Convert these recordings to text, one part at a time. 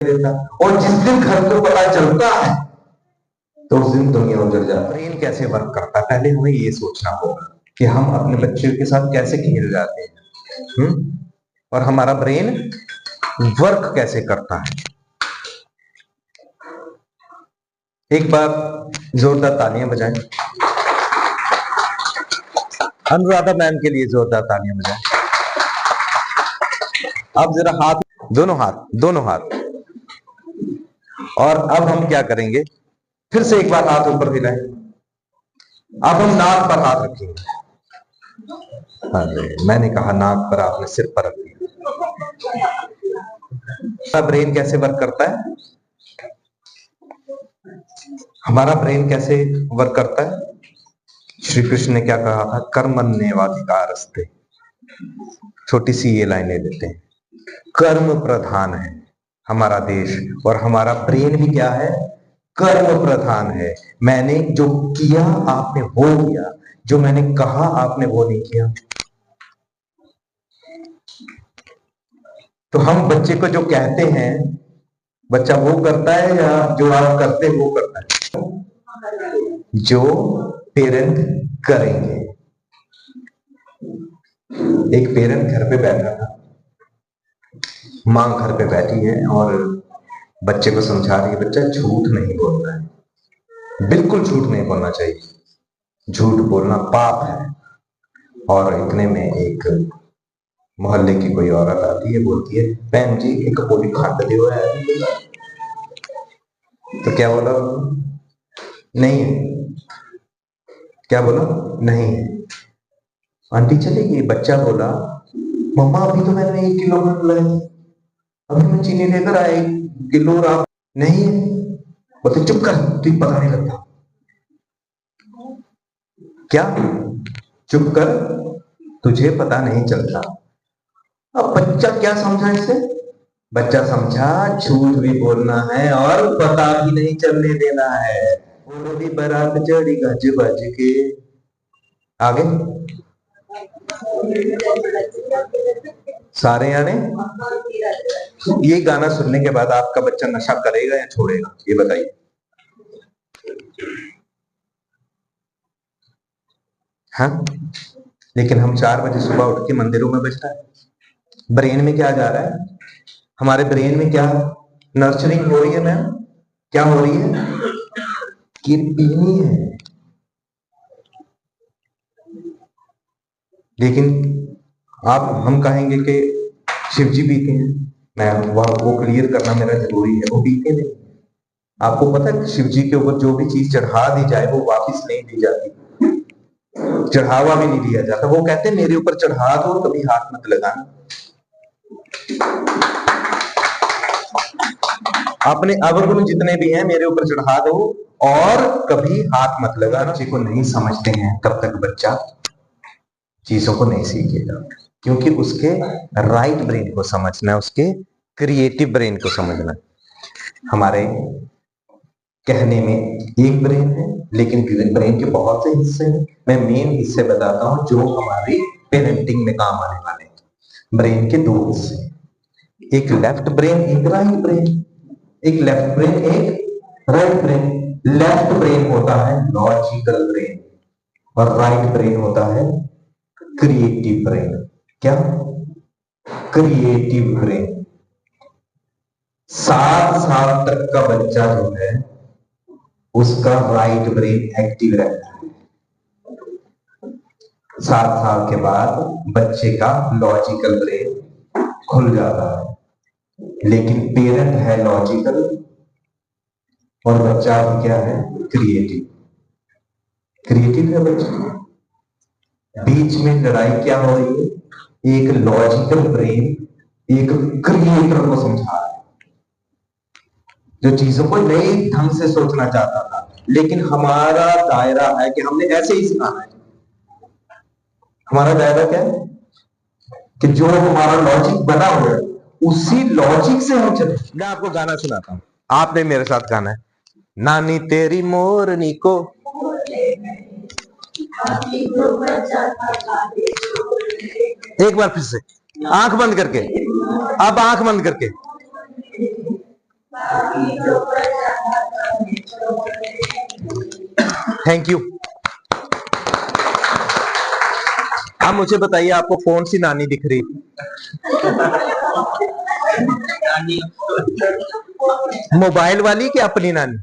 देता, और जिस दिन घर को पता चलता है तो उस दिन दुनिया उजड़ जाती है। ब्रेन कैसे वर्क करता है, पहले हमें ये सोचना होगा कि हम अपने बच्चे के साथ कैसे खेल जाते हैं, और हमारा ब्रेन वर्क कैसे करता है। एक बार जोरदार तालियां बजाएं, अनुराधा मैम के लिए जोरदार तालियां बजाएं। अब जरा हाथ, दोनों हाथ, और अब हम क्या करेंगे, फिर से एक बार हाथ ऊपर हिलाएं। अब हम नाक पर हाथ रखेंगे। अरे मैंने कहा नाक पर, आपने सिर पर रख दिया। ब्रेन कैसे वर्क करता है, हमारा ब्रेन कैसे वर्क करता है। श्री कृष्ण ने क्या कहा था, कर्मण्येवाधिकारस्ते। छोटी सी ये लाइनें लेते हैं, कर्म प्रधान है हमारा देश, और हमारा ब्रेन भी क्या है, कर्म प्रधान है। मैंने जो किया आपने वो किया, जो मैंने कहा आपने वो नहीं किया। तो हम बच्चे को जो कहते हैं, बच्चा वो करता है, या जो आप करते वो करता है, जो पेरेंट करेंगे। एक पेरेंट घर पे बैठा था, मां घर पे बैठी है और बच्चे को समझा रही है, बच्चा झूठ नहीं बोलना है, बिल्कुल झूठ नहीं बोलना चाहिए, झूठ बोलना पाप है। और इतने में एक मोहल्ले की कोई औरत आती है, बोलती है, बहन जी एक पोली खंड दे है। तो क्या बोला, नहीं है। क्या बोला, नहीं है। आंटी चली गई। बच्चा बोला, मम्मा अभी तो मैंने 1 किलो खंड लाई, अभी मैं चीनी लेकर आया 1 किलो, और आप नहीं है। बोलते चुप कर, तुझे पता नहीं लगता क्या, चुप कर, तुझे पता नहीं चलता। अब बच्चा क्या समझा इससे, बच्चा समझा झूठ भी बोलना है और पता भी नहीं चलने देना है। बोली बारात चढ़ी गज बज के, आगे सारे आने। ये गाना सुनने के बाद आपका बच्चा नशा करेगा या छोड़ेगा, ये बताइए। हाँ, लेकिन हम 4 बजे सुबह उठ के मंदिरों में बज रहा है। ब्रेन में क्या जा रहा है, हमारे ब्रेन में क्या नर्चरिंग हो रही है मैम, क्या हो रही है, कि पीनी है। लेकिन आप, हम कहेंगे कि शिव जी पीते हैं, मैं वो क्लियर करना मेरा जरूरी है, वो पीते नहीं। आपको पता है शिव जी के ऊपर जो भी चीज चढ़ा दी जाए वो वापस नहीं दी जाती, चढ़ावा भी नहीं दिया जाता। वो कहते हैं मेरे ऊपर चढ़ा दो, कभी हाथ मत लगाना। अपने अवगुण जितने भी हैं मेरे ऊपर चढ़ा दो, और कभी हाथ मत लगाना। बच्चे को नहीं समझते हैं तब तक बच्चा चीजों को नहीं सीखेगा, क्योंकि उसके राइट ब्रेन को समझना है, उसके क्रिएटिव ब्रेन को समझना है। हमारे कहने में एक ब्रेन है, लेकिन ब्रेन के बहुत से हिस्से हैं। मैं मेन हिस्से बताता हूं जो हमारी पेरेंटिंग में काम आने वाले हैं। ब्रेन के 2 हिस्से, एक लेफ्ट ब्रेन, एक राइट ब्रेन। एक लेफ्ट ब्रेन, एक राइट ब्रेन। लेफ्ट ब्रेन होता है लॉजिकल ब्रेन, और राइट ब्रेन होता है क्रिएटिव ब्रेन। क्या, क्रिएटिव ब्रेन। 7 साल तक का बच्चा जो है उसका राइट ब्रेन एक्टिव रहता है। 7 साल के बाद बच्चे का लॉजिकल ब्रेन खुल जाता है, लेकिन पेरेंट है लॉजिकल और बच्चा भी क्या है, क्रिएटिव। क्रिएटिव है बच्चा। बीच में लड़ाई क्या हो रही है, एक लॉजिकल ब्रेन एक क्रिएटर को समझा रहा है, जो चीजों को नए ढंग से सोचना चाहता था। लेकिन हमारा दायरा है कि हमने ऐसे ही सिखाना है। हमारा दायरा क्या है कि जो हमारा लॉजिक बना हुआ है उसी लॉजिक से हम चले। मैं आपको गाना सुनाता हूं, आपने मेरे साथ गाना है, नानी तेरी मोरनी को, एक बार फिर से, आंख बंद करके, अब आंख बंद करके, थैंक यू। अब मुझे बताइए, आपको कौन सी नानी दिख रही? मोबाइल वाली कि अपनी नानी?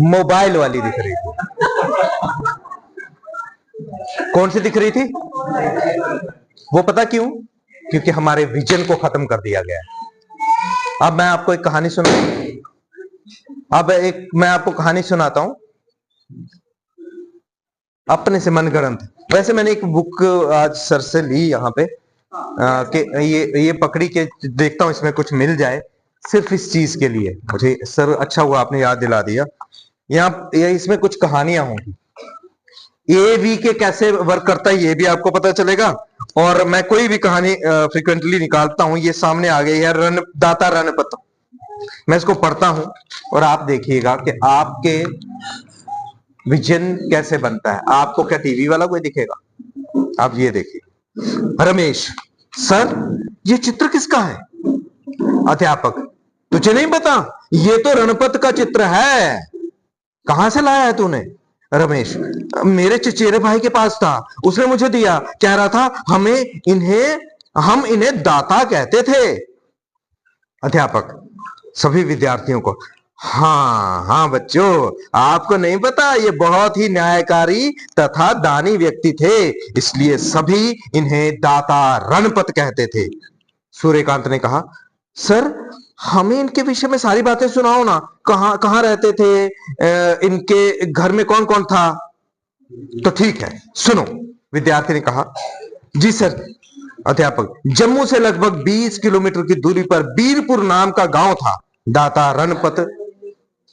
मोबाइल वाली दिख रही थी। कौन सी दिख रही थी? वो पता क्यों? क्योंकि हमारे विजन को खत्म कर दिया गया है। अब मैं आपको एक कहानी मैं आपको कहानी सुनाता हूं अपने से मनगढ़ंत। वैसे मैंने एक बुक आज सर से ली यहाँ पे कि ये पकड़ी के देखता हूं इसमें कुछ मिल जाए, सिर्फ इस चीज के लिए। मुझे सर अच्छा हुआ आपने याद दिला दिया। इसमें कुछ कहानियां होंगी। ए वी के कैसे वर्क करता है ये भी आपको पता चलेगा। और मैं कोई भी कहानी फ्रिक्वेंटली निकालता हूं। ये सामने आ गई है, दाता रणपत। मैं इसको पढ़ता हूं और आप देखिएगा कि आपके विजन कैसे बनता है। आपको क्या टीवी वाला कोई दिखेगा? आप ये देखिए। रमेश, सर ये चित्र किसका है? अध्यापक, तुझे नहीं पता? ये तो रणपत का चित्र है। कहां से लाया है तूने? रमेश, मेरे चचेरे भाई के पास था, उसने मुझे दिया, कह रहा था हम इन्हें दाता कहते थे। अध्यापक सभी विद्यार्थियों को, हाँ हाँ बच्चों, आपको नहीं पता ये बहुत ही न्यायकारी तथा दानी व्यक्ति थे, इसलिए सभी इन्हें दाता रणपत कहते थे। सूर्यकांत ने कहा, सर हमें इनके विषय में सारी बातें सुनाओ ना। कहां कहां रहते थे, इनके घर में कौन कौन था? तो ठीक है, सुनो। विद्यार्थी ने कहा, जी सर। अध्यापक, जम्मू से लगभग 20 किलोमीटर की दूरी पर बीरपुर नाम का गांव था। दाता रणपत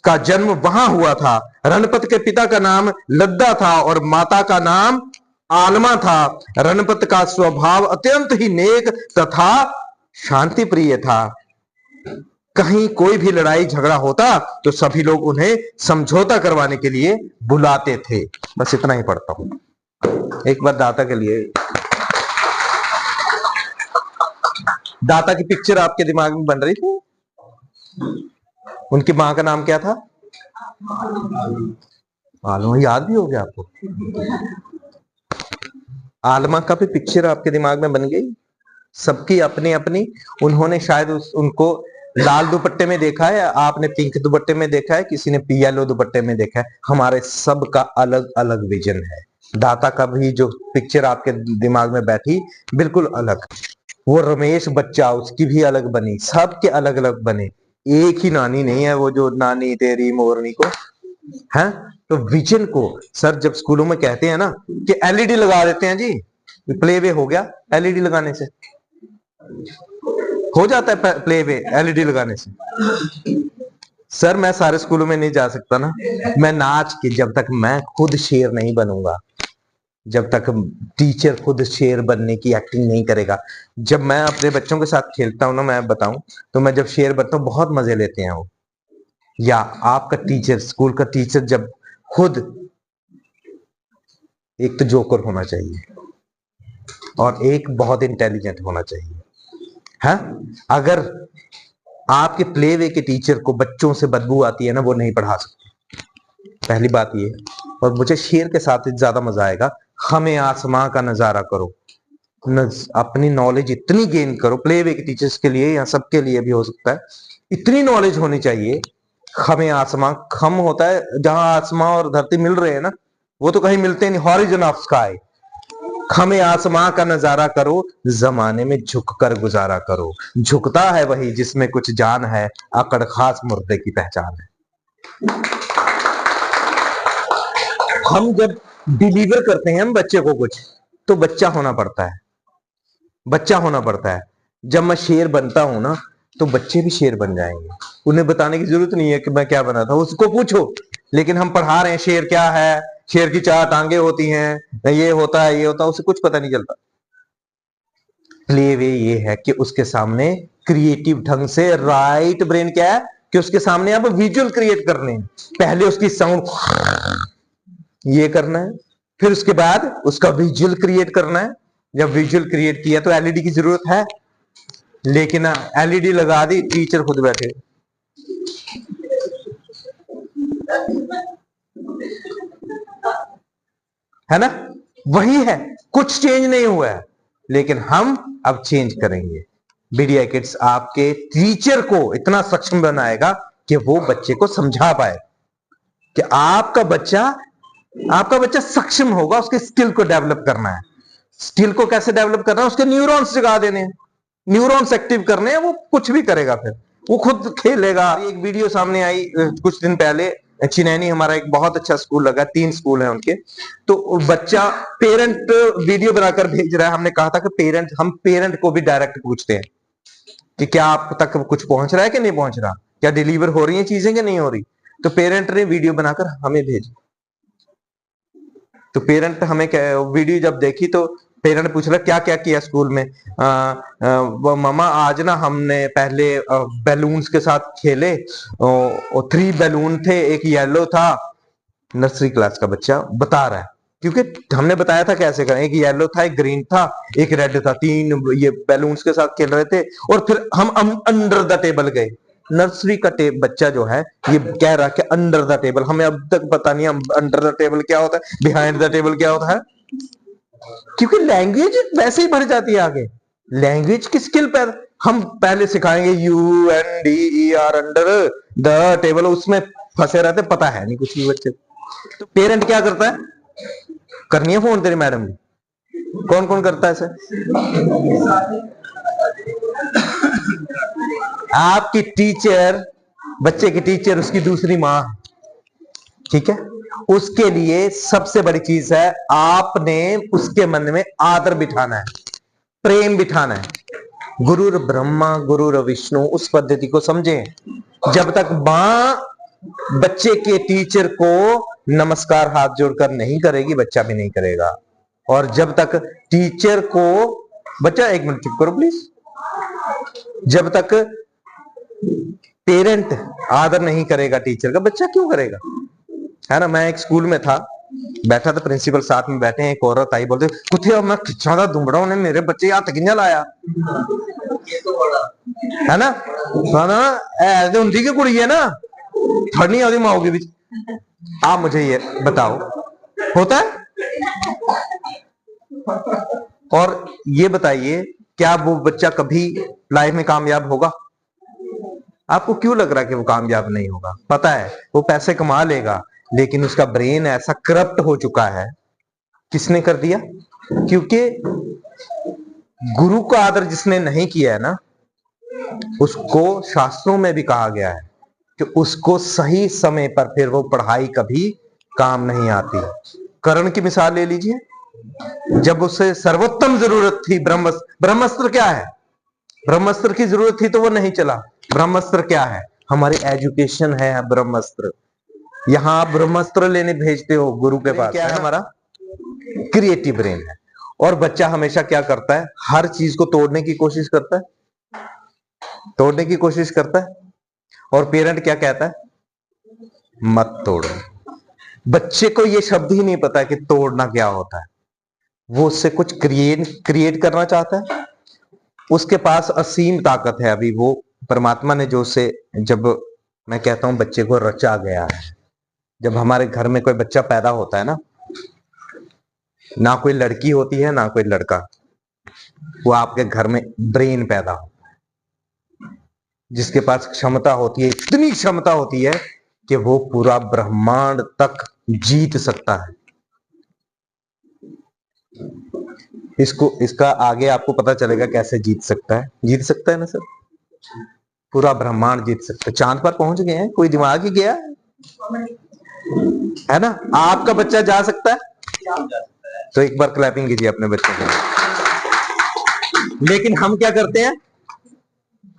का जन्म वहां हुआ था। रणपत के पिता का नाम लद्दा था और माता का नाम आलमा था। रणपत का स्वभाव अत्यंत ही नेक तथा शांति प्रिय था। कहीं कोई भी लड़ाई झगड़ा होता तो सभी लोग उन्हें समझौता करवाने के लिए बुलाते थे। बस इतना ही पढ़ता हूं। एक बार दाता के लिए, दाता की पिक्चर आपके दिमाग में बन रही थी? उनकी मां का नाम क्या था? आलमा। याद भी हो गया आपको? आलमा का भी पिक्चर आपके दिमाग में बन गई। सबकी अपनी अपनी। उन्होंने शायद उनको लाल दुपट्टे में देखा है, आपने पिंक दुपट्टे में देखा है, किसी ने येलो दुपट्टे में देखा है। हमारे सबका अलग अलग विजन है। दाता का भी जो पिक्चर आपके दिमाग में बैठी बिल्कुल अलग। वो रमेश बच्चा, उसकी भी अलग बनी, सबके अलग अलग बने। एक ही नानी नहीं है वो जो नानी तेरी मोरनी को है। तो विजन को सर जब स्कूलों में कहते हैं ना कि एलईडी लगा देते हैं जी, प्ले वे हो गया एलईडी लगाने से, हो जाता है प्ले वे एलईडी लगाने से। सर मैं सारे स्कूलों में नहीं जा सकता ना। मैं नाच के, जब तक मैं खुद शेर नहीं बनूंगा, जब तक टीचर खुद शेर बनने की एक्टिंग नहीं करेगा। जब मैं अपने बच्चों के साथ खेलता हूं ना, मैं बताऊं तो मैं जब शेर बनता हूं बहुत मजे लेते हैं वो। या आपका टीचर, स्कूल का टीचर जब खुद, एक तो जोकर होना चाहिए और एक बहुत इंटेलिजेंट होना चाहिए। है अगर आपके प्ले वे के टीचर को बच्चों से बदबू आती है ना, वो नहीं पढ़ा सकते, पहली बात ये। और मुझे शेर के साथ ज्यादा मजा आएगा। हमें आसमां का नजारा करो, अपनी नॉलेज इतनी गेन करो। प्ले वे के टीचर्स के लिए या सबके लिए भी हो सकता है, इतनी नॉलेज होनी चाहिए। हमें आसमां, खम होता है जहां आसमां और धरती मिल रहे हैं ना, वो तो कहीं मिलते नहीं, हॉरिजन ऑफ स्काई। हमें आसमां का नजारा करो, जमाने में झुककर गुजारा करो। झुकता है वही जिसमें कुछ जान है, अकड़ खास मुर्दे की पहचान है। हम जब डिलीवर करते हैं हम बच्चे को कुछ, तो बच्चा होना पड़ता है, बच्चा होना पड़ता है। जब मैं शेर बनता हूं ना, तो बच्चे भी शेर बन जाएंगे। उन्हें बताने की जरूरत नहीं है कि मैं क्या बना था, उसको पूछो। लेकिन हम पढ़ा रहे हैं शेर क्या है, शेर की 4 टांगे होती हैं, ये होता है, ये होता है, उसे कुछ पता नहीं चलता। प्ले वे ये है कि उसके सामने क्रिएटिव ढंग से, राइट ब्रेन क्या है कि उसके सामने आप विजुअल क्रिएट करने हैं। पहले उसकी साउंड ये करना है, फिर उसके बाद उसका विजुअल क्रिएट करना है। जब विजुअल क्रिएट किया तो एलईडी की जरूरत है। लेकिन एलईडी लगा दी, टीचर खुद बैठे। है ना, वही है, कुछ चेंज नहीं हुआ है, लेकिन हम अब चेंज करेंगे। बीडीआई किड्स आपके टीचर को इतना सक्षम बनाएगा कि वो बच्चे को समझा पाए कि आपका बच्चा सक्षम होगा। उसके स्किल को डेवलप करना है। स्किल को कैसे डेवलप करना है? उसके न्यूरॉन्स जगा देने हैं, न्यूरॉन्स एक्टिव करने हैं, वो कुछ भी करेगा, फिर वो खुद खेलेगा। एक वीडियो सामने आई कुछ दिन पहले, चिनैनी हमारा एक बहुत अच्छा स्कूल लगा, 3 स्कूल हैं उनके, तो बच्चा पेरेंट वीडियो बनाकर भेज रहा है। हमने कहा था कि हम पेरेंट को भी डायरेक्ट पूछते हैं कि क्या आप तक कुछ पहुंच रहा है कि नहीं पहुंच रहा, क्या डिलीवर हो रही है चीजें कि नहीं हो रही। तो पेरेंट ने वीडियो बनाकर हमें भेजी। तो पेरेंट हमें वीडियो जब देखी तो पेरेंट पूछ रहा क्या क्या किया स्कूल में। मामा आज ना हमने पहले बैलून्स के साथ खेले, और 3 बैलून थे, एक येलो था। नर्सरी क्लास का बच्चा बता रहा है, क्योंकि हमने बताया था कैसे करें। एक येलो था, एक ग्रीन था, एक रेड था, 3 ये बैलून्स के साथ खेल रहे थे। और फिर हम अंडर द टेबल गए। नर्सरी का बच्चा जो है ये कह रहा कि अंडर द टेबल। हमें अब तक पता नहीं अंडर द टेबल क्या होता है, बिहाइंड द टेबल क्या होता है, क्योंकि लैंग्वेज वैसे ही बढ़ जाती है आगे। लैंग्वेज की स्किल पर हम पहले सिखाएंगे UNDER अंडर द टेबल, उसमें फंसे रहते, पता है नहीं कुछ भी बच्चे। तो पेरेंट क्या करता है, करनी है फोन तेरी मैडम की, कौन कौन करता है ऐसे? आपकी टीचर, बच्चे की टीचर उसकी दूसरी मां, ठीक है। उसके लिए सबसे बड़ी चीज है आपने उसके मन में आदर बिठाना है, प्रेम बिठाना है। गुरुर ब्रह्मा गुरुर विष्णु, उस पद्धति को समझें। जब तक मां बच्चे के टीचर को नमस्कार हाथ जोड़कर नहीं करेगी, बच्चा भी नहीं करेगा। और जब तक टीचर को, बच्चा 1 मिनट चुप करो प्लीज, जब तक पेरेंट आदर नहीं करेगा टीचर का, बच्चा क्यों करेगा? है ना। मैं एक स्कूल में था, बैठा था, प्रिंसिपल साथ में बैठे हैं, एक औरत आई, बोलते कुत्ते मैं खिंचा था दुमड़ा ने मेरे बच्चे हाथ किंजा लाया, है ना। ऐसे हुंदी की कुड़ी है ना, फड़नी आदि माओ के बीच। आप मुझे ये बताओ, होता है? और ये बताइए, क्या वो बच्चा कभी लाइफ में कामयाब होगा? आपको क्यों लग रहा है कि वो कामयाब नहीं होगा? पता है वो पैसे कमा लेगा, लेकिन उसका ब्रेन ऐसा करप्ट हो चुका है। किसने कर दिया? क्योंकि गुरु का आदर जिसने नहीं किया है ना, उसको शास्त्रों में भी कहा गया है कि उसको सही समय पर फिर वो पढ़ाई कभी काम नहीं आती। कर्ण की मिसाल ले लीजिए, जब उसे सर्वोत्तम जरूरत थी, ब्रह्मास्त्र क्या है? ब्रह्मास्त्र की जरूरत थी तो वो नहीं चला। ब्रह्मास्त्र क्या है? हमारी एजुकेशन है ब्रह्मास्त्र। यहां आप ब्रह्मास्त्र लेने भेजते हो गुरु के पास, क्या है? हमारा क्रिएटिव ब्रेन है। और बच्चा हमेशा क्या करता है? हर चीज को तोड़ने की कोशिश करता है, तोड़ने की कोशिश करता है। और पेरेंट क्या कहता है? मत तोड़ो। बच्चे को ये शब्द ही नहीं पता कि तोड़ना क्या होता है। वो उससे कुछ क्रिएट करना चाहता है। उसके पास असीम ताकत है। अभी वो परमात्मा ने जो उसे, जब मैं कहता हूं बच्चे को रचा गया है, जब हमारे घर में कोई बच्चा पैदा होता है ना कोई लड़की होती है ना कोई लड़का, वो आपके घर में ब्रेन पैदा होता है, जिसके पास क्षमता होती है, इतनी क्षमता होती है कि वो पूरा ब्रह्मांड तक जीत सकता है। इसका आगे आपको पता चलेगा कैसे जीत सकता है। जीत सकता है ना सर, पूरा ब्रह्मांड जीत सकता है। चांद पर पहुंच गए हैं, कोई दिमाग ही गया है ना। आपका बच्चा जा सकता है, तो एक बार क्लैपिंग कीजिए अपने बच्चे को। लेकिन हम क्या करते हैं?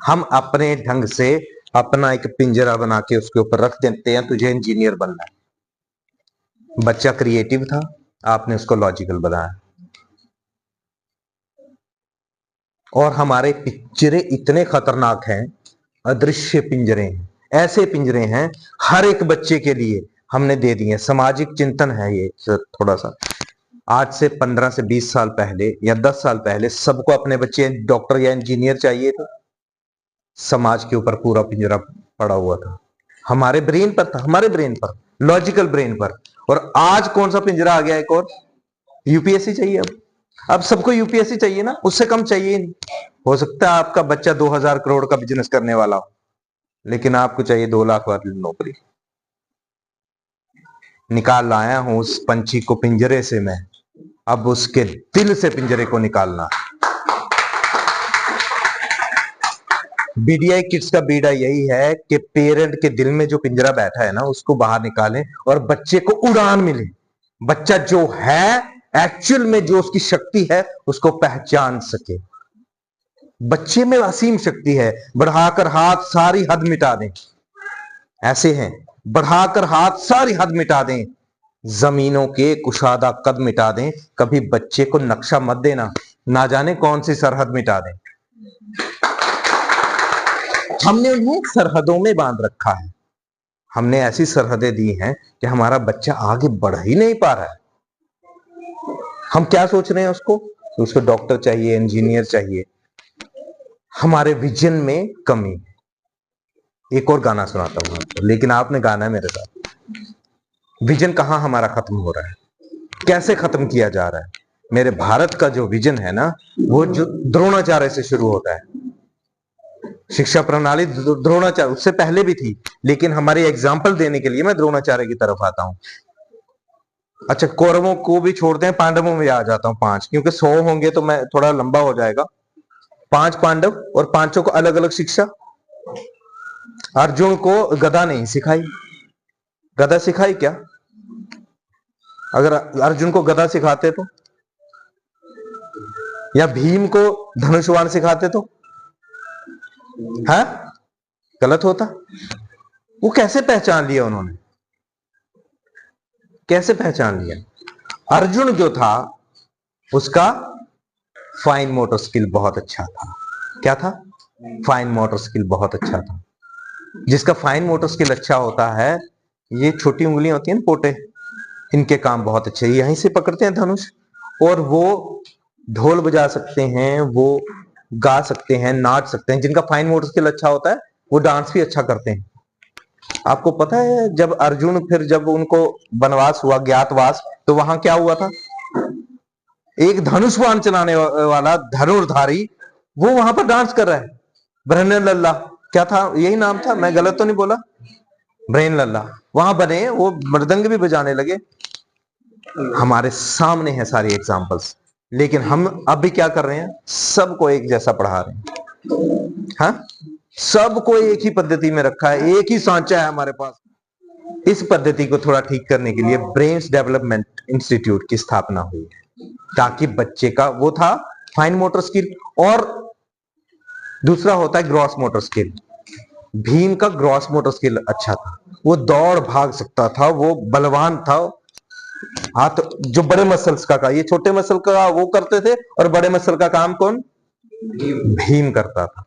हम अपने ढंग से अपना एक पिंजरा बना के उसके ऊपर रख देते हैं, तुझे इंजीनियर बनना है। बच्चा क्रिएटिव था, आपने उसको लॉजिकल बनाया। और हमारे पिंजरे इतने खतरनाक हैं, अदृश्य पिंजरे हैं, ऐसे पिंजरे हैं हर एक बच्चे के लिए हमने दे दिए। सामाजिक चिंतन है ये थोड़ा सा। आज से 15 से 20 साल पहले या 10 साल पहले सबको अपने बच्चे डॉक्टर या इंजीनियर चाहिए थे। समाज के ऊपर पूरा पिंजरा पड़ा हुआ था, हमारे ब्रेन पर था, हमारे ब्रेन पर, लॉजिकल ब्रेन पर। और आज कौन सा पिंजरा आ गया एक और, यूपीएससी चाहिए। अब सबको यूपीएससी चाहिए ना, उससे कम चाहिए नहीं। हो सकता है आपका बच्चा 2000 करोड़ का बिजनेस करने वाला हो, लेकिन आपको चाहिए 2 लाख वाली नौकरी। निकाल लाया हूं उस पंछी को पिंजरे से मैं, अब उसके दिल से पिंजरे को निकालना। बीडीआई किड्स का बीड़ा यही है कि पेरेंट के दिल में जो पिंजरा बैठा है ना, उसको बाहर निकालें और बच्चे को उड़ान मिले। बच्चा जो है एक्चुअल में, जो उसकी शक्ति है, उसको पहचान सके। बच्चे में असीम शक्ति है। बढ़ाकर हाथ सारी हद मिटा दें, ऐसे हैं, बढ़ाकर हाथ सारी हद मिटा दें, जमीनों के कुशादा कद मिटा दें। कभी बच्चे को नक्शा मत देना, ना जाने कौन सी सरहद मिटा दें। हमने उन्हें सरहदों में बांध रखा है। हमने ऐसी सरहदें दी हैं कि हमारा बच्चा आगे बढ़ ही नहीं पा रहा है। हम क्या सोच रहे हैं उसको डॉक्टर चाहिए, इंजीनियर चाहिए। हमारे विजन में कमी। एक और गाना सुनाता हूं आपको, लेकिन आपने गाना है मेरे साथ। विजन कहां हमारा खत्म हो रहा है, कैसे खत्म किया जा रहा है। मेरे भारत का जो विजन है ना, वो जो द्रोणाचार्य से शुरू होता है। शिक्षा प्रणाली द्रोणाचार्य, उससे पहले भी थी, लेकिन हमारी एग्जाम्पल देने के लिए मैं द्रोणाचार्य की तरफ आता हूं। अच्छा, कौरवों को भी छोड़ते हैं, पांडवों में आ जाता हूं 5, क्योंकि 100 होंगे तो मैं थोड़ा लंबा हो जाएगा। 5 पांडव और 5 को अलग अलग शिक्षा। अर्जुन को गदा नहीं सिखाई, गदा सिखाई क्या? अगर अर्जुन को गदा सिखाते तो, या भीम को धनुष्वान सिखाते तो, है गलत होता। वो कैसे पहचान लिया उन्होंने, कैसे पहचान लिया? अर्जुन जो था उसका फाइन मोटर स्किल बहुत अच्छा था। क्या था? फाइन मोटर स्किल बहुत अच्छा था। जिसका फाइन मोटर स्किल अच्छा होता है, ये छोटी उंगलियां होती हैं ना, पोटे, इनके काम बहुत अच्छे, यहीं से पकड़ते हैं धनुष। और वो ढोल बजा सकते हैं, वो गा सकते हैं, नाच सकते हैं। जिनका फाइन मोटर स्किल अच्छा होता है वो डांस भी अच्छा करते हैं। आपको पता है जब अर्जुन, फिर जब उनको वनवास हुआ, ज्ञातवास, तो वहां क्या हुआ था? एक धनुष्वान चलाने वाला धनुर्धारी, वो वहां पर डांस कर रहा है। ब्रहण लल्ला, क्या था, यही नाम था, मैं गलत तो नहीं बोला? ब्रेन लल्ला वहां बने, वो मृदंग भी बजाने लगे। हमारे सामने है सारी एग्जांपल्स, लेकिन हम अभी क्या कर रहे हैं? सबको एक जैसा पढ़ा रहे हैं। हाँ, सबको एक ही पद्धति में रखा है, एक ही सांचा है हमारे पास। इस पद्धति को थोड़ा ठीक करने के लिए ब्रेन्स डेवलपमेंट इंस्टीट्यूट की स्थापना हुई है, ताकि बच्चे का वो था फाइन मोटर स्किल, और दूसरा होता है ग्रॉस मोटर स्किल। भीम का ग्रॉस मोटर स्किल अच्छा था, वो दौड़ भाग सकता था, वो बलवान था। हाथ जो बड़े मसल्स का ये छोटे मसल का वो करते थे, और बड़े मसल का काम कौन? भीम करता था।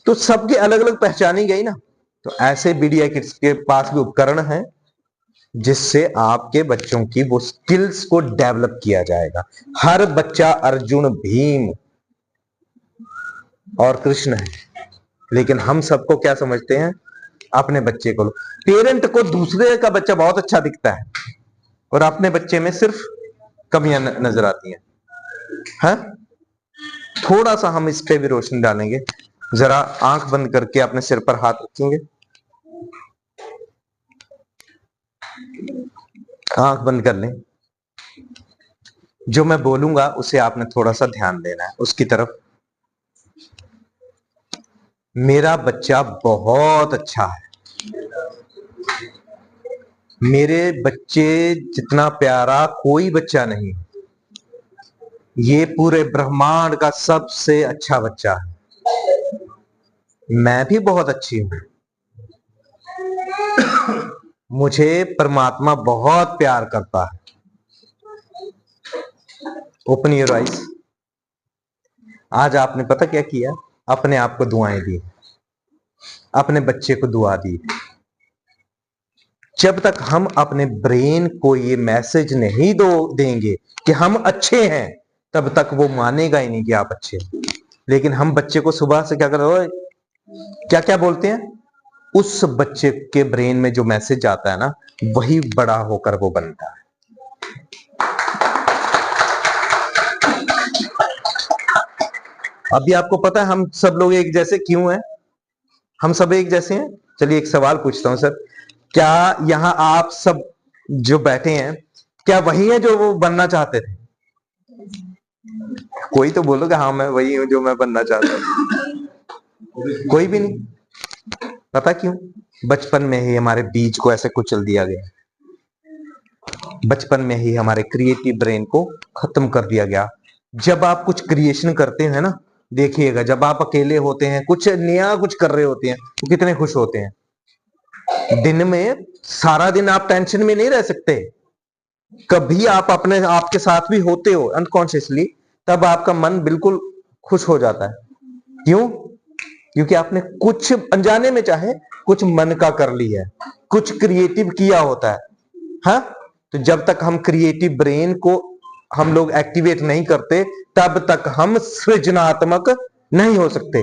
तो सबकी अलग अलग पहचानी गई ना। तो ऐसे बीडीआई किड्स के पास भी उपकरण हैं, जिससे आपके बच्चों की वो स्किल्स को डेवलप किया जाएगा। हर बच्चा अर्जुन, भीम और कृष्ण है, लेकिन हम सबको क्या समझते हैं? अपने बच्चे को, पेरेंट को दूसरे का बच्चा बहुत अच्छा दिखता है, और अपने बच्चे में सिर्फ कमियां नजर आती हैं। है? थोड़ा सा हम इस पे भी रोशनी डालेंगे। जरा आंख बंद करके अपने सिर पर हाथ रखेंगे, आंख बंद कर लें। जो मैं बोलूंगा उसे आपने थोड़ा सा ध्यान देना है उसकी तरफ। मेरा बच्चा बहुत अच्छा है, मेरे बच्चे जितना प्यारा कोई बच्चा नहीं। ये पूरे ब्रह्मांड का सबसे अच्छा बच्चा है। मैं भी बहुत अच्छी हूं, मुझे परमात्मा बहुत प्यार करता है। Open your eyes. आज आपने पता क्या किया? अपने आप को दुआएं दी, अपने बच्चे को दुआ दी। जब तक हम अपने ब्रेन को ये मैसेज नहीं देंगे कि हम अच्छे हैं, तब तक वो मानेगा ही नहीं कि आप अच्छे हैं। लेकिन हम बच्चे को सुबह से क्या कर रहे हो, क्या क्या बोलते हैं, उस बच्चे के ब्रेन में जो मैसेज आता है ना, वही बड़ा होकर वो बनता है। अभी आपको पता है हम सब लोग एक जैसे क्यों हैं? हम सब एक जैसे हैं। चलिए एक सवाल पूछता हूं सर, क्या यहां आप सब जो बैठे हैं, क्या वही है जो वो बनना चाहते थे? कोई तो बोलोगे हाँ मैं वही हूं जो मैं बनना चाहता हूं। कोई भी नहीं। पता क्यों? बचपन में ही हमारे बीज को ऐसे कुचल दिया गया, बचपन में ही हमारे क्रिएटिव ब्रेन को खत्म कर दिया गया। जब आप कुछ क्रिएशन करते हैं ना, देखिएगा जब आप अकेले होते हैं, कुछ नया कुछ कर रहे होते हैं, तो कितने खुश होते हैं। दिन में सारा दिन आप टेंशन में नहीं रह सकते। कभी आप अपने आप के साथ भी होते हो अनकॉन्शियसली, तब आपका मन बिल्कुल खुश हो जाता है। क्यों? क्योंकि आपने कुछ अनजाने में चाहे कुछ मन का कर लिया है, कुछ क्रिएटिव किया होता है। हाँ, तो जब तक हम क्रिएटिव ब्रेन को हम लोग एक्टिवेट नहीं करते, तब तक हम सृजनात्मक नहीं हो सकते।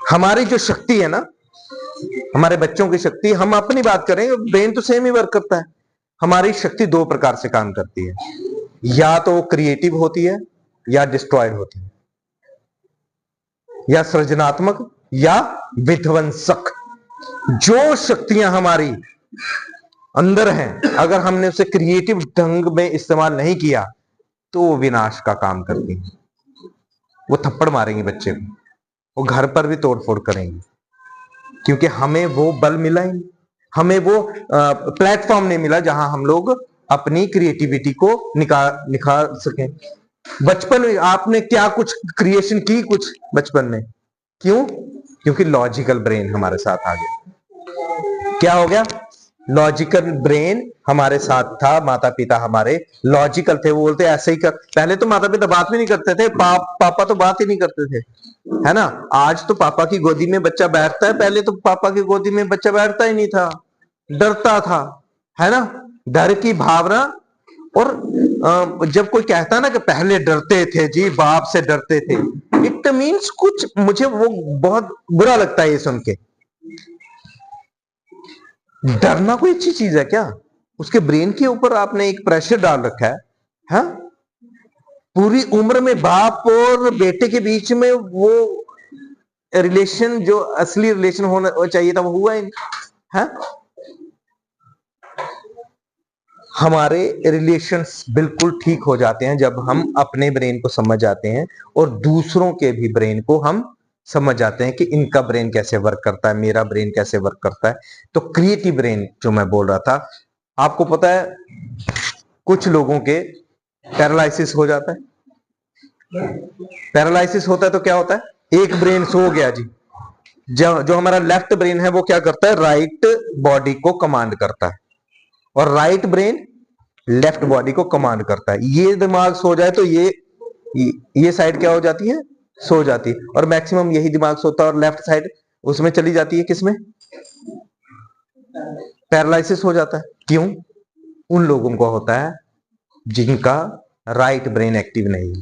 हमारी जो शक्ति है ना, हमारे बच्चों की शक्ति, हम अपनी बात करें, ब्रेन तो सेम ही वर्क करता है। हमारी शक्ति दो प्रकार से काम करती है, या तो क्रिएटिव होती है या डिस्ट्रॉयड होती है, या सृजनात्मक या विध्वंसक। जो शक्तियां हमारी अंदर हैं, अगर हमने उसे क्रिएटिव ढंग में इस्तेमाल नहीं किया, तो वो विनाश का काम करती है। वो थप्पड़ मारेंगे बच्चे को, वो घर पर भी तोड़फोड़ करेंगे, क्योंकि हमें वो बल मिला ही नहीं, हमें वो प्लेटफॉर्म नहीं मिला जहां हम लोग अपनी क्रिएटिविटी को निखार सकें। बचपन में आपने क्या कुछ क्रिएशन की, कुछ बचपन में? क्यों? क्योंकि लॉजिकल ब्रेन हमारे साथ आ गया। क्या हो गया? लॉजिकल ब्रेन हमारे साथ था, माता पिता हमारे लॉजिकल थे, वो बोलते ऐसे ही कर। पहले तो माता पिता बात भी नहीं करते थे, पापा तो बात ही नहीं करते थे, है ना। आज तो पापा की गोदी में बच्चा बैठता है, पहले तो पापा की गोदी में बच्चा बैठता ही नहीं था, डरता था, है ना। डर की भावना, और जब कोई कहता ना कि पहले डरते थे जी, बाप से डरते थे, इट मीन्स कुछ, मुझे वो बहुत बुरा लगता है ये सुन के। डरना कोई अच्छी चीज है क्या? उसके ब्रेन के ऊपर आपने एक प्रेशर डाल रखा है। हा? पूरी उम्र में बाप और बेटे के बीच में वो रिलेशन, जो असली रिलेशन होना चाहिए था, वो हुआ ही नहीं है। हमारे रिलेशंस बिल्कुल ठीक हो जाते हैं जब हम अपने ब्रेन को समझ जाते हैं और दूसरों के भी ब्रेन को हम समझ जाते हैं कि इनका ब्रेन कैसे वर्क करता है, मेरा ब्रेन कैसे वर्क करता है। तो क्रिएटिव ब्रेन जो मैं बोल रहा था, आपको पता है कुछ लोगों के पैरालिसिस हो जाता है। पैरालिसिस होता है तो क्या होता है, एक ब्रेन सो गया जी, जो हमारा लेफ्ट ब्रेन है वो क्या करता है, राइट बॉडी को कमांड करता है, और राइट ब्रेन लेफ्ट बॉडी को कमांड करता है। ये दिमाग सो जाए तो ये साइड क्या हो जाती है, सो जाती है, और मैक्सिमम यही दिमाग सोता है, और लेफ्ट साइड उसमें चली जाती है, किसमें, पैरालिसिस हो जाता है। क्यों? उन लोगों को होता है जिनका राइट ब्रेन एक्टिव नहीं,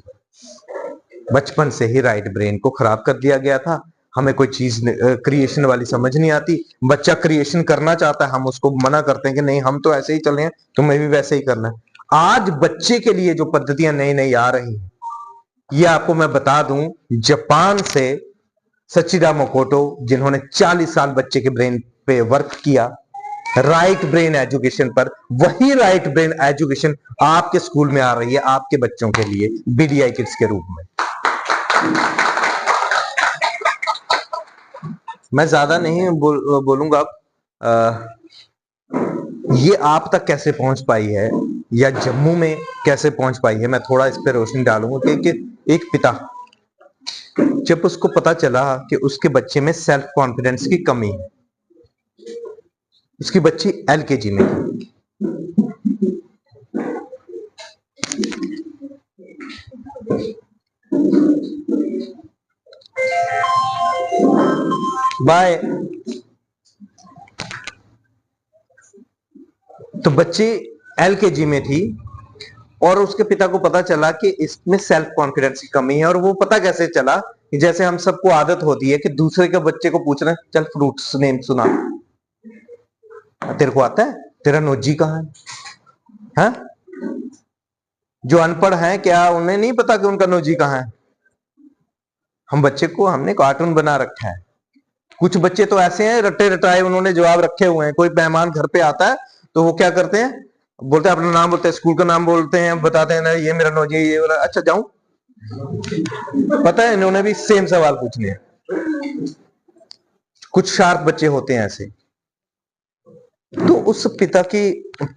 बचपन से ही राइट ब्रेन को खराब कर दिया गया था। हमें कोई चीज क्रिएशन वाली समझ नहीं आती। बच्चा क्रिएशन करना चाहता है, हम उसको मना करते हैं कि नहीं हम तो ऐसे ही चल रहे हैं, तुम्हें भी वैसे ही करना है। आज बच्चे के लिए जो पद्धतियां नई नई आ रही हैं, ये आपको मैं बता दूं, जापान से सचिदा मोकोटो, जिन्होंने 40 साल बच्चे के ब्रेन पे वर्क किया, राइट ब्रेन एजुकेशन पर, वही राइट ब्रेन एजुकेशन आपके स्कूल में आ रही है आपके बच्चों के लिए बीडीआई किड्स के रूप में। मैं ज्यादा नहीं बोलूंगा। ये आप तक कैसे पहुंच पाई है, या जम्मू में कैसे पहुंच पाई है, मैं थोड़ा इस पे रोशनी डालूंगा कि एक पिता, जब उसको पता चला कि उसके बच्चे में सेल्फ कॉन्फिडेंस की कमी है, उसकी बच्ची एलकेजी में थी, बाय, तो बच्ची LKG में थी और उसके पिता को पता चला कि इसमें सेल्फ कॉन्फिडेंस की कमी है। और वो पता कैसे चला कि जैसे हम सबको आदत होती है कि दूसरे के बच्चे को पूछ रहे हैं, चल फ्रूट्स नेम सुना, तेरे को आता है, तेरा नोजी कहाँ है? हाँ? जो अनपढ़ हैं क्या उन्हें नहीं पता कि उनका नोजी कहाँ है? हम बच्चे को हमने कार्टून बना रखा है। कुछ बच्चे तो ऐसे हैं रट्टे रटाए उन्होंने जवाब रखे हुए हैं। कोई मेहमान घर पे आता है तो वो क्या करते हैं, बोलते हैं अपना नाम, बोलते हैं स्कूल का नाम, बोलते हैं, बताते हैं ना ये मेरा नोजी, ये मेरा, अच्छा जाऊं, पता है इन्होंने भी सेम सवाल पूछने हैं। कुछ शार्प बच्चे होते हैं ऐसे। तो उस पिता की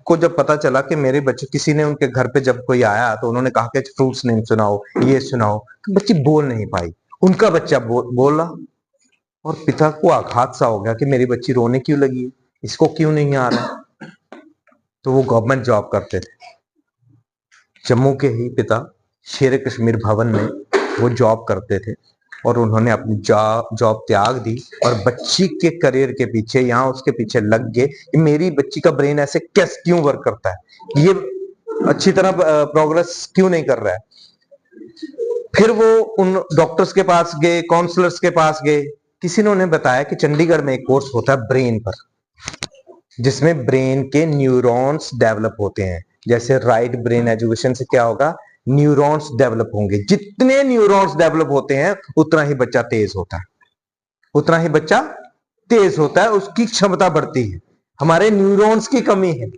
को जब पता चला कि मेरे बच्चे, किसी ने उनके घर पे जब कोई आया तो उन्होंने कहा कि फ्रूट्स नेम सुनाओ, ये सुनाओ, तो बच्ची बोल नहीं पाई। उनका बच्चा बोला और पिता को आघात सा हो गया कि मेरी बच्ची रोने क्यों लगी, इसको क्यों नहीं आ रहा। तो वो गवर्नमेंट जॉब करते थे, जम्मू के ही पिता शेर कश्मीर भवन में वो जॉब करते थे और उन्होंने अपनी जॉब त्याग दी और बच्ची के करियर के पीछे, यहाँ उसके पीछे लग गए कि मेरी बच्ची का ब्रेन ऐसे कैसे क्यों वर्क करता है, ये अच्छी तरह प्रोग्रेस क्यों नहीं कर रहा है। फिर वो उन डॉक्टर्स के पास गए, काउंसलर्स के पास गए, किसी ने उन्हें बताया कि चंडीगढ़ में एक कोर्स होता है ब्रेन पर, जिसमें ब्रेन के न्यूरॉन्स डेवलप होते हैं। जैसे राइट ब्रेन एजुकेशन से क्या होगा, न्यूरॉन्स डेवलप होंगे। जितने न्यूरॉन्स डेवलप होते हैं उतना ही बच्चा तेज होता है, उतना ही बच्चा तेज होता है, उसकी क्षमता बढ़ती है। हमारे न्यूरॉन्स की कमी है,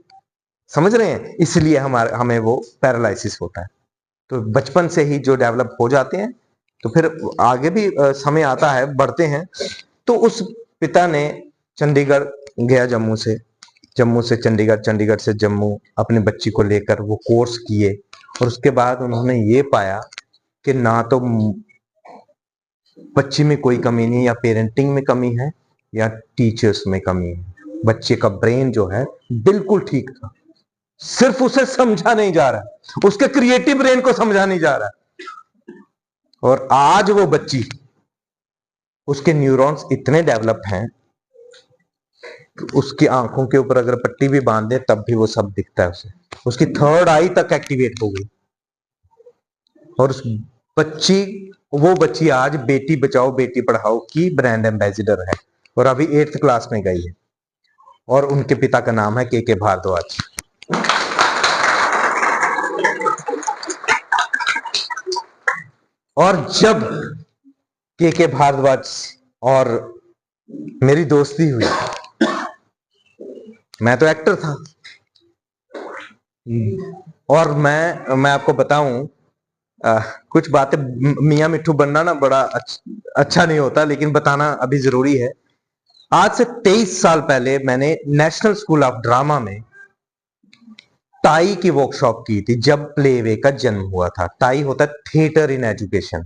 समझ रहे हैं, इसलिए हमें वो पैरालिसिस होता है। तो बचपन से ही जो डेवलप हो जाते हैं तो फिर आगे भी समय आता है, बढ़ते हैं। तो उस पिता ने चंडीगढ़ गया, जम्मू से चंडीगढ़, चंडीगढ़ से जम्मू, अपनी बच्ची को लेकर वो कोर्स किए और उसके बाद उन्होंने ये पाया कि ना तो बच्ची में कोई कमी नहीं, या पेरेंटिंग में कमी है या टीचर्स में कमी है। बच्चे का ब्रेन जो है बिल्कुल ठीक था, सिर्फ उसे समझा नहीं जा रहा, उसके क्रिएटिव ब्रेन को समझा नहीं जा रहा। और आज वो बच्ची, उसके न्यूरॉन्स इतने डेवलप हैं, उसकी आंखों के ऊपर अगर पट्टी भी बांध दे तब भी वो सब दिखता है उसे। उसकी थर्ड आई तक एक्टिवेट हो गई और वो बच्ची आज बेटी बचाओ बेटी पढ़ाओ की ब्रांड एम्बेसडर है और अभी 8th क्लास में गई है और उनके पिता का नाम है के भारद्वाज। और जब के भारद्वाज और मेरी दोस्ती हुई, मैं तो एक्टर था और मैं आपको बताऊं, कुछ बातें, मियां मिट्ठू बनना ना बड़ा अच्छा नहीं होता, लेकिन बताना अभी जरूरी है। आज से 23 साल पहले मैंने नेशनल स्कूल ऑफ ड्रामा में टाई की वर्कशॉप की थी, जब प्लेवे का जन्म हुआ था। टाई होता है theatre in education,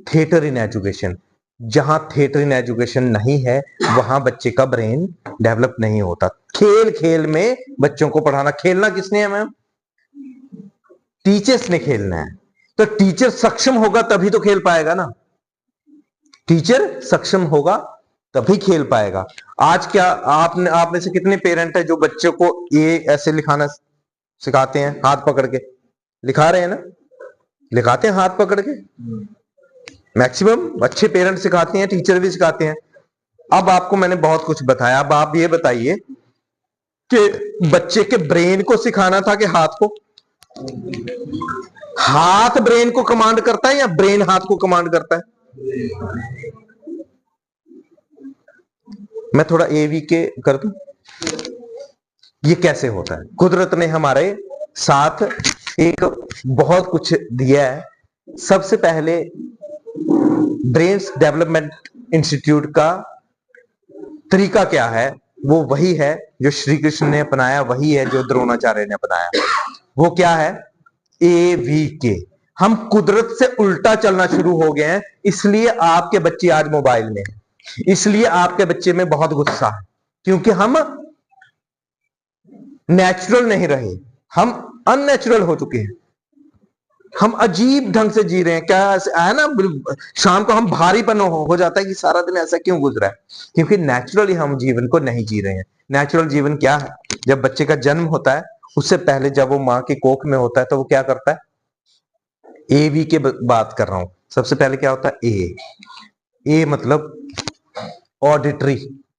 theatre in education. जहां थिएटर इन एजुकेशन नहीं है वहां बच्चे का ब्रेन डेवलप नहीं होता। खेल खेल में बच्चों को पढ़ाना, खेलना किसने है मैम? टीचर्स ने खेलना है। तो टीचर सक्षम होगा तभी तो खेल पाएगा ना, टीचर सक्षम होगा तभी खेल पाएगा। आज क्या आप में से कितने पेरेंट है जो बच्चों को ये ऐसे लिखाना सिखाते हैं, हाथ पकड़ के लिखा रहे हैं ना, लिखाते हैं हाथ पकड़ के, मैक्सिमम अच्छे पेरेंट सिखाते हैं, टीचर भी सिखाते हैं। अब आपको मैंने बहुत कुछ बताया, अब आप ये बताइए कि बच्चे के ब्रेन को सिखाना था कि हाथ को? हाथ ब्रेन को कमांड करता है या ब्रेन हाथ को कमांड करता है? मैं थोड़ा एवी के कर दूं, ये कैसे होता है? कुदरत ने हमारे साथ एक बहुत कुछ दिया है। सबसे पहले ब्रेन्स डेवलपमेंट इंस्टीट्यूट का तरीका क्या है? वो वही है जो श्री कृष्ण ने अपनाया, वही है जो द्रोणाचार्य ने अपनाया। वो क्या है? AVK। हम कुदरत से उल्टा चलना शुरू हो गए हैं, इसलिए आपके बच्चे आज मोबाइल में हैं, इसलिए आपके बच्चे में बहुत गुस्सा है, क्योंकि हम नेचुरल नहीं रहे, हम अननेचुरल हो चुके हैं। हम अजीब ढंग से जी रहे हैं। क्या है ना, शाम को हम भारीपन हो जाता है कि सारा दिन ऐसा क्यों गुजरा है, क्योंकि नेचुरली हम जीवन को नहीं जी रहे हैं। नेचुरल जीवन क्या है? जब बच्चे का जन्म होता है उससे पहले जब वो माँ की कोख में होता है तो वो क्या करता है, ए बी के बात कर रहा हूं। सबसे पहले क्या होता है, ए मतलब ऑडिटरी,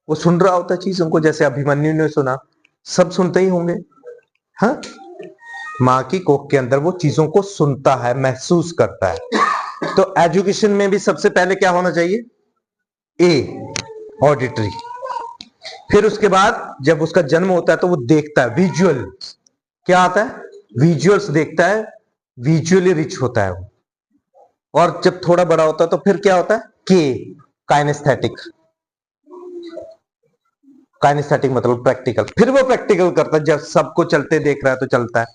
वो सुन रहा होता है चीजों को, जैसे अभिमन्यु ने सुना, सब सुनते ही होंगे। हाँ, माँ की कोख के अंदर वो चीजों को सुनता है, महसूस करता है। तो एजुकेशन में भी सबसे पहले क्या होना चाहिए, ए ऑडिटरी। फिर उसके बाद जब उसका जन्म होता है तो वो देखता है, विजुअल क्या आता है, विजुअल्स देखता है, विजुअली रिच होता है वो। और जब थोड़ा बड़ा होता है तो फिर क्या होता है, के काइनेस्थेटिक। काइनेस्थेटिक मतलब प्रैक्टिकल, फिर वो प्रैक्टिकल करता है, जब सबको चलते देख रहा है तो चलता है।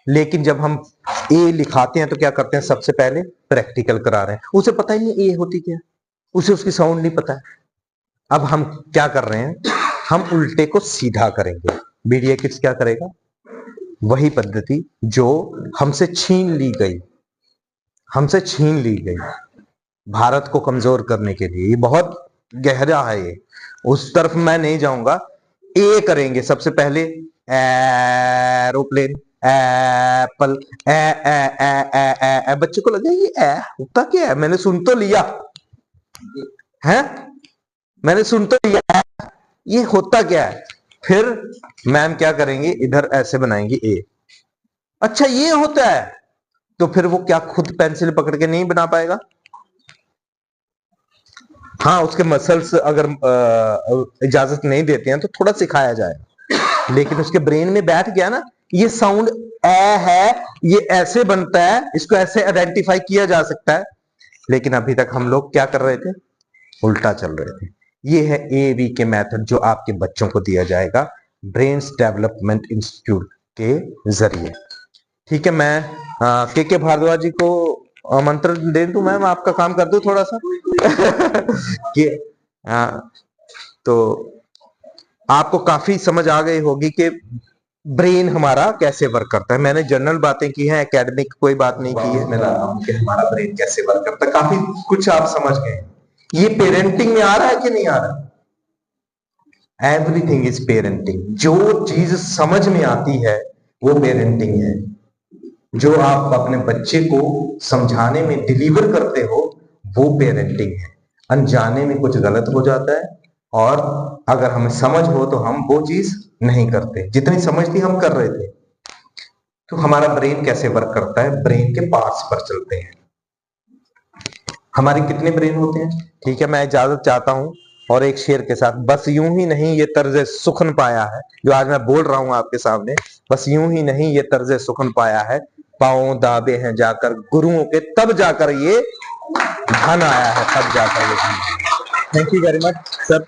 लेकिन जब हम ए लिखाते हैं तो क्या करते हैं, सबसे पहले प्रैक्टिकल करा रहे हैं, उसे पता ही नहीं ए होती क्या, उसे उसकी साउंड नहीं पता है। अब हम क्या कर रहे हैं, हम उल्टे को सीधा करेंगे। बीडीए किड्स क्या करेगा, वही पद्धति जो हमसे छीन ली गई, हमसे छीन ली गई भारत को कमजोर करने के लिए। ये बहुत गहरा है, ये उस तरफ मैं नहीं जाऊंगा। ए करेंगे सबसे पहले, एरोप्लेन, एप्पल, ए ए ए ए ए, बच्चे को लगे ये ए होता क्या है, मैंने सुन तो लिया है, मैंने सुन तो लिया, ये होता क्या है। फिर मैम क्या करेंगे, इधर ऐसे बनाएंगे ए, अच्छा ये होता है, तो फिर वो क्या खुद पेंसिल पकड़ के नहीं बना पाएगा। हाँ, उसके मसल्स अगर इजाजत नहीं देते हैं तो थोड़ा सिखाया जाए, लेकिन उसके ब्रेन में बैठ गया ना, ये साउंड ए है, ये ऐसे बनता है, इसको ऐसे आइडेंटिफाई किया जा सकता है। लेकिन अभी तक हम लोग क्या कर रहे थे, उल्टा चल रहे थे। ये है ए बी के मेथड जो आपके बच्चों को दिया जाएगा ब्रेन्स डेवलपमेंट इंस्टीट्यूट के जरिए। ठीक है, मैं के भारद्वाज जी को आमंत्रण दे दूं, मैम आपका काम कर दूं थोड़ा सा कि तो आपको काफी समझ आ गई होगी कि ब्रेन हमारा कैसे वर्क करता है। मैंने जनरल बातें की हैं, एकेडमिक कोई बात नहीं की है। मैं लाता हूं कि हमारा ब्रेन कैसे वर्क करता है, काफी कुछ आप समझ गए। ये पेरेंटिंग में आ रहा है कि नहीं आ रहा, एवरीथिंग इज पेरेंटिंग। जो चीज समझ में आती है वो पेरेंटिंग है। जो आप अपने बच्चे को समझाने में डिलीवर करते हो वो पेरेंटिंग है। अनजाने में कुछ गलत हो जाता है, और अगर हमें समझ हो तो हम वो चीज नहीं करते, जितनी समझ थी हम कर रहे थे। तो हमारा ब्रेन कैसे वर्क करता है, ब्रेन के पार्ट्स पर चलते हैं। हमारे कितने ब्रेन होते हैं, ठीक है, मैं इजाजत चाहता हूं और एक शेर के साथ, बस यूं ही नहीं ये तर्ज सुखन पाया है, जो आज मैं बोल रहा हूं आपके सामने, बस यूं ही नहीं ये तर्ज सुखन पाया है, पांव दाबे हैं जाकर गुरुओं के, तब जाकर ये धन आया है, तब जाकर ये। Thank you very much sir.